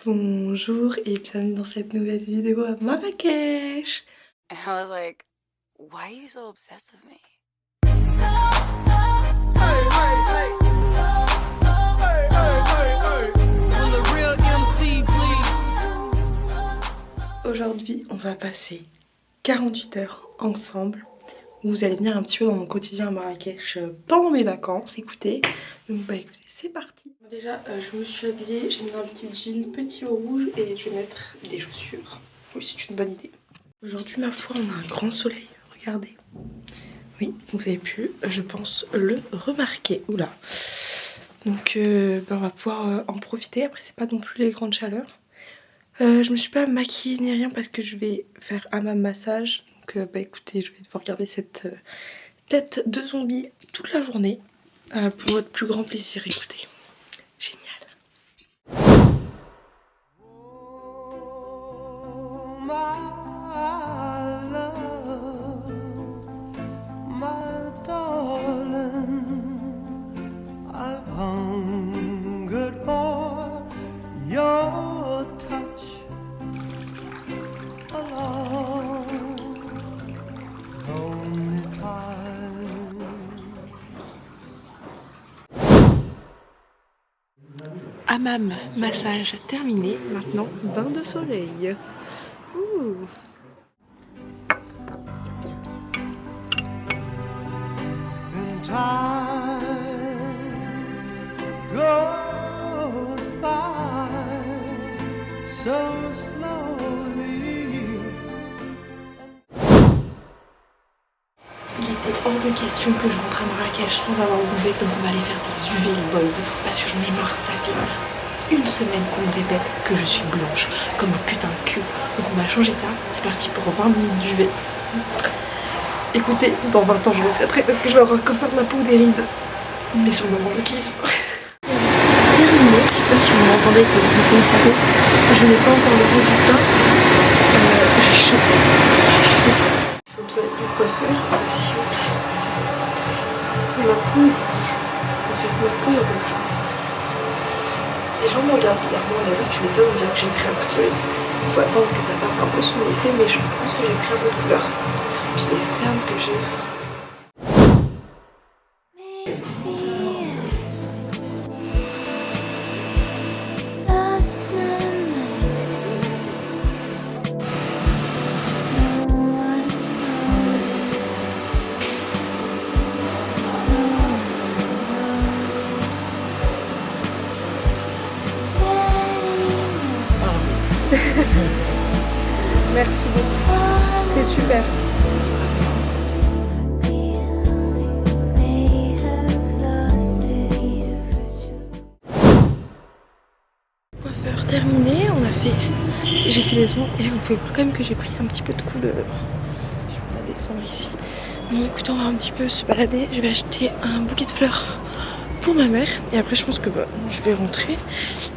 Bonjour et bienvenue dans cette nouvelle vidéo à Marrakech. And I was like, why are you so obsessed with me? Aujourd'hui, on va passer 48 heures ensemble. Vous allez venir un petit peu dans mon quotidien à Marrakech pendant mes vacances, écoutez. Donc bah écoutez, c'est parti. Déjà, je me suis habillée, j'ai mis un petit jean petit au rouge et je vais mettre des chaussures. Oui, c'est une bonne idée. Aujourd'hui, ma foi, on a un grand soleil, regardez. Oui, vous avez pu, je pense, le remarquer. Oula. Donc, on va pouvoir en profiter. Après, c'est pas non plus les grandes chaleurs. Je me suis pas maquillée ni rien parce que je vais faire un massage. Donc, bah écoutez, je vais devoir regarder cette tête de zombie toute la journée. Pour votre plus grand plaisir, écoutez. Génial. Hammam, massage terminé, maintenant bain de soleil. Ouh. Il était hors de question que je rentre à Marrakech sans avoir osé, donc on va aller faire des UV les boys, parce que j'en ai marre, ça fait une semaine qu'on me répète que je suis blanche, comme un putain de cul. Donc on va changer ça, c'est parti pour 20 minutes d'UV. Écoutez, dans 20 ans je retraiterai parce que je vais avoir un cancer de la peau ou des rides. Mais sur le moment, le kiff. C'est terminé, je sais pas si vous m'entendez avec le bouton de savon. Je n'ai pas encore le résultat. J'ai chaud. Je dois être du coiffeur, s'il vous plaît. Ma peau est rouge. En fait, ma peau est rouge. Les gens me regardent bizarrement, on a vu, tu m'étonnes, on dirait que j'ai pris un coup de soleil. Il faut attendre que ça fasse un peu son effet, mais je pense que j'ai pris un peu de couleur. Puis les cernes que j'ai. Merci beaucoup, c'est super. Coiffeur terminé, on a fait. J'ai fait les ongles et vous pouvez voir quand même que j'ai pris un petit peu de couleur. Je vais la descendre ici. Bon écoutez, on va un petit peu se balader. Je vais acheter un bouquet de fleurs pour ma mère et après je pense que je vais rentrer.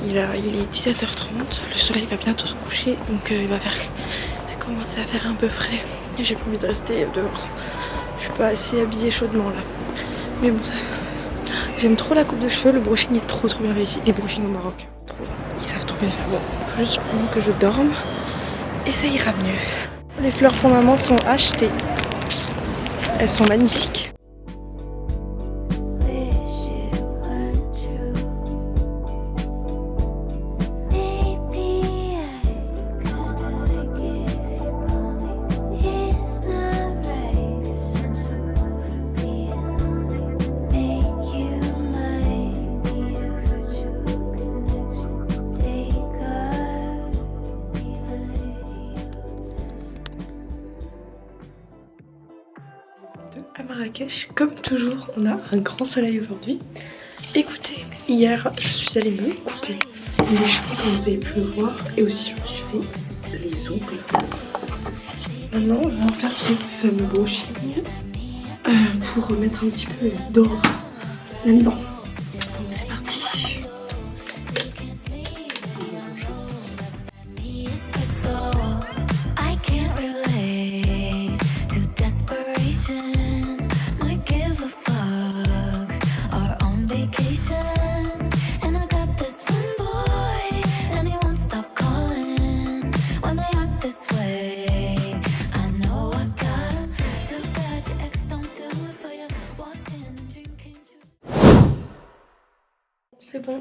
Il est 17h30, le soleil va bientôt se coucher donc il va commencer à faire un peu frais. J'ai pas envie de rester dehors. Je suis pas assez habillée chaudement là. Mais bon ça. J'aime trop la coupe de cheveux, le brushing est trop bien réussi. Les brushings au Maroc. Trop. Ils savent trop bien faire. Bon, juste pendant que je dorme. Et ça ira mieux. Les fleurs pour maman sont achetées. Elles sont magnifiques. À Marrakech, comme toujours, on a un grand soleil aujourd'hui. Écoutez, hier, je suis allée me couper les cheveux comme vous avez pu le voir et aussi je me suis fait les ongles. Maintenant, on va faire ce fameux brushing pour remettre un petit peu d'or là-dedans. Donc c'est parti. vacation, and I got this one boy, and he won't stop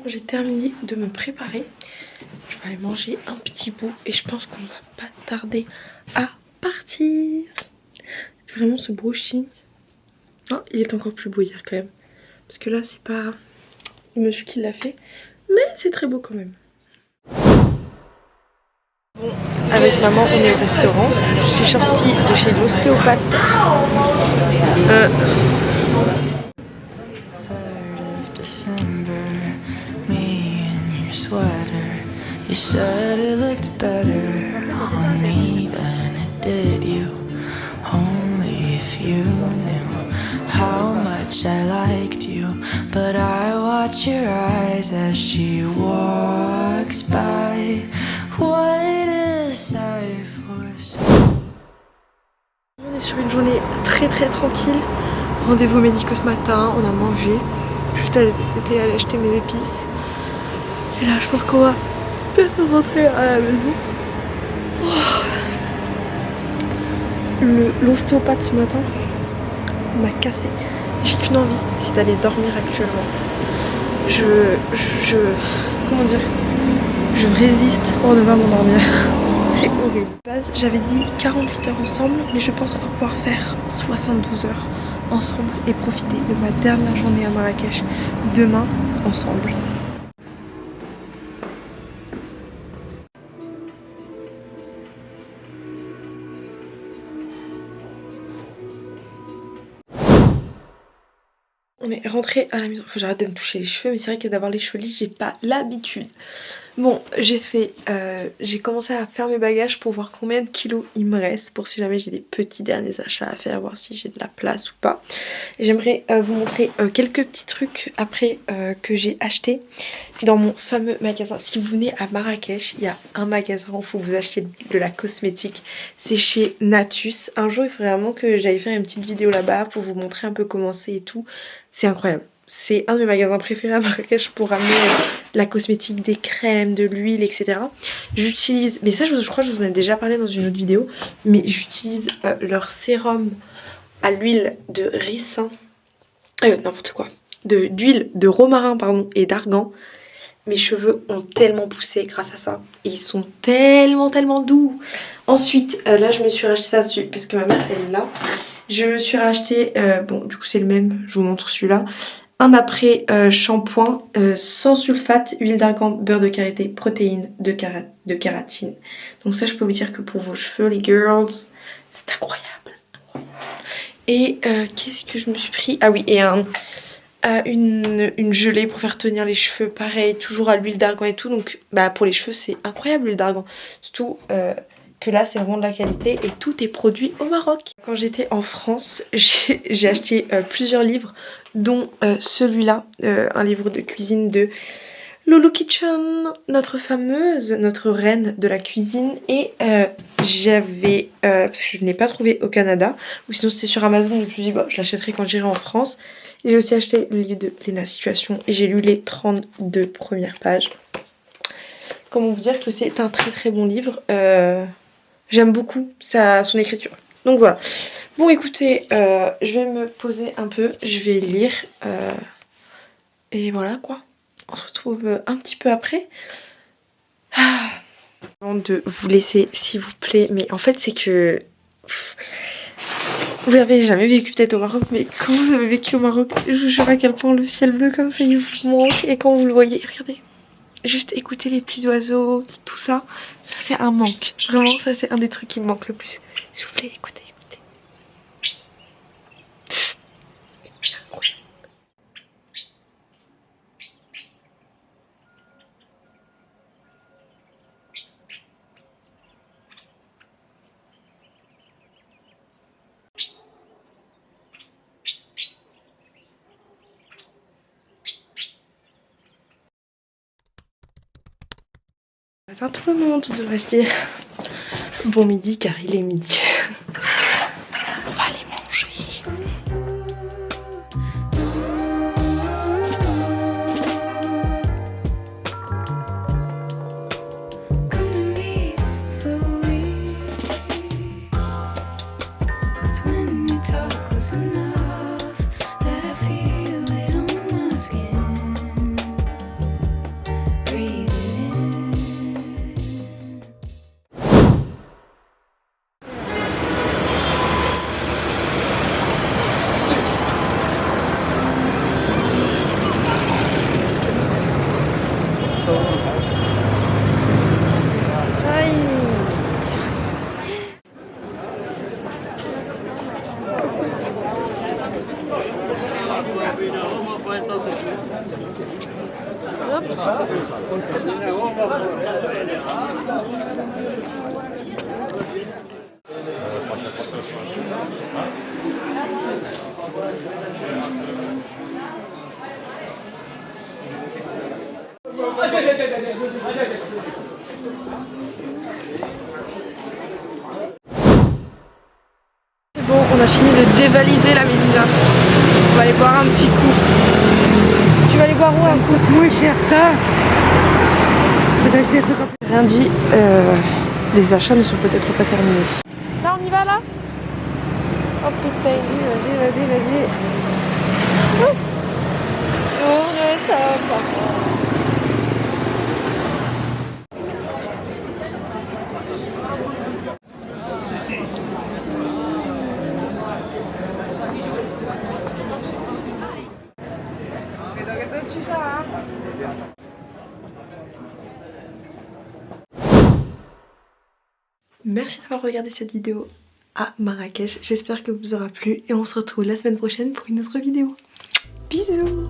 j'ai terminé de me préparer. Je vais aller manger un petit bout et je pense qu'on va pas tarder à partir. Vraiment ce brushing. Oh, il est encore plus beau hier quand même. Parce que là c'est pas le monsieur qui l'a fait. Mais c'est très beau quand même. Bon, avec maman on est au restaurant. Je suis sortie de chez l'ostéopathe. 3rd of December, me in your sweater. You said it looked better on me than it did you. Only if you knew how much I liked you. But I watch your eyes as she walks by. What a sight for. On est sur une journée très tranquille. Rendez-vous médicaux ce matin, on a mangé. Juste été allée acheter mes épices. Et là je pense qu'on va bientôt rentrer à la maison. L'ostéopathe ce matin m'a cassé. J'ai qu'une envie, c'est d'aller dormir actuellement. Comment dire, je résiste pour ne pas m'endormir. C'est horrible. De base, j'avais dit 48 heures ensemble, mais je pense qu'on va pouvoir faire 72 heures ensemble et profiter de ma dernière journée à Marrakech demain ensemble. On est rentré à la maison. Faut que j'arrête de me toucher les cheveux, mais c'est vrai que d'avoir les cheveux lisses, j'ai pas l'habitude. Bon, j'ai commencé à faire mes bagages pour voir combien de kilos il me reste, pour si jamais j'ai des petits derniers achats à faire, voir si j'ai de la place ou pas. J'aimerais vous montrer quelques petits trucs après que j'ai acheté dans mon fameux magasin. Si vous venez à Marrakech, il y a un magasin où il faut vous acheter de la cosmétique. C'est chez Natus. Un jour, il faudrait vraiment que j'aille faire une petite vidéo là-bas pour vous montrer un peu comment c'est et tout. C'est incroyable. C'est un de mes magasins préférés à Marrakech pour ramener la cosmétique, des crèmes, de l'huile, etc. J'utilise, mais ça je crois que je vous en ai déjà parlé dans une autre vidéo, mais j'utilise leur sérum à l'huile de ricin, n'importe quoi, d'huile de romarin pardon et d'argan. Mes cheveux ont tellement poussé grâce à ça. Et ils sont tellement doux. Ensuite, là je me suis racheté ça parce que ma mère elle est là. Je me suis racheté, bon du coup c'est le même, je vous montre celui-là. Un après shampoing sans sulfate, huile d'argan, beurre de karité, protéines de kératine. Donc ça je peux vous dire que pour vos cheveux les girls, c'est incroyable. Et qu'est-ce que je me suis pris? Ah oui, et une gelée pour faire tenir les cheveux, pareil, toujours à l'huile d'argan et tout. Donc bah pour les cheveux c'est incroyable l'huile d'argan. Surtout que là c'est vraiment de la qualité et tout est produit au Maroc. Quand j'étais en France, j'ai acheté plusieurs livres, dont celui-là, un livre de cuisine de Lolo Kitchen, notre reine de la cuisine. Et j'avais, parce que je ne l'ai pas trouvé au Canada, ou sinon c'était sur Amazon, je me suis dit bah, je l'achèterai quand j'irai en France. J'ai aussi acheté le livre de Léna Situation et j'ai lu les 32 premières pages. Comment vous dire que c'est un très bon livre. J'aime beaucoup son écriture. Donc voilà. Bon écoutez, je vais me poser un peu, je vais lire. Et voilà quoi. On se retrouve un petit peu après. Avant de vous laisser s'il vous plaît, mais en fait c'est que... Vous n'avez jamais vécu peut-être au Maroc, mais quand vous avez vécu au Maroc, je vous jure à quel point le ciel bleu comme ça il vous manque. Et quand vous le voyez, regardez. Juste écouter les petits oiseaux, tout ça, ça c'est un manque. Vraiment, ça c'est un des trucs qui me manque le plus. S'il vous plaît, écoutez. Enfin, tout le monde, devrais-je dire. Bon midi, car il est midi. On va aller manger. C'est bon, on a fini de dévaliser la Médina. On va aller boire un petit coup. Tu vas aller boire où? Ça me coûte moins cher ça. Je vais acheter des trucs un peu. Rien dit, les achats ne sont peut-être pas terminés. Là on y va là? Oh putain. Vas-y. Tourne ça, papa. Merci d'avoir regardé cette vidéo à Marrakech, j'espère que vous aura plu et on se retrouve la semaine prochaine pour une autre vidéo. Bisous.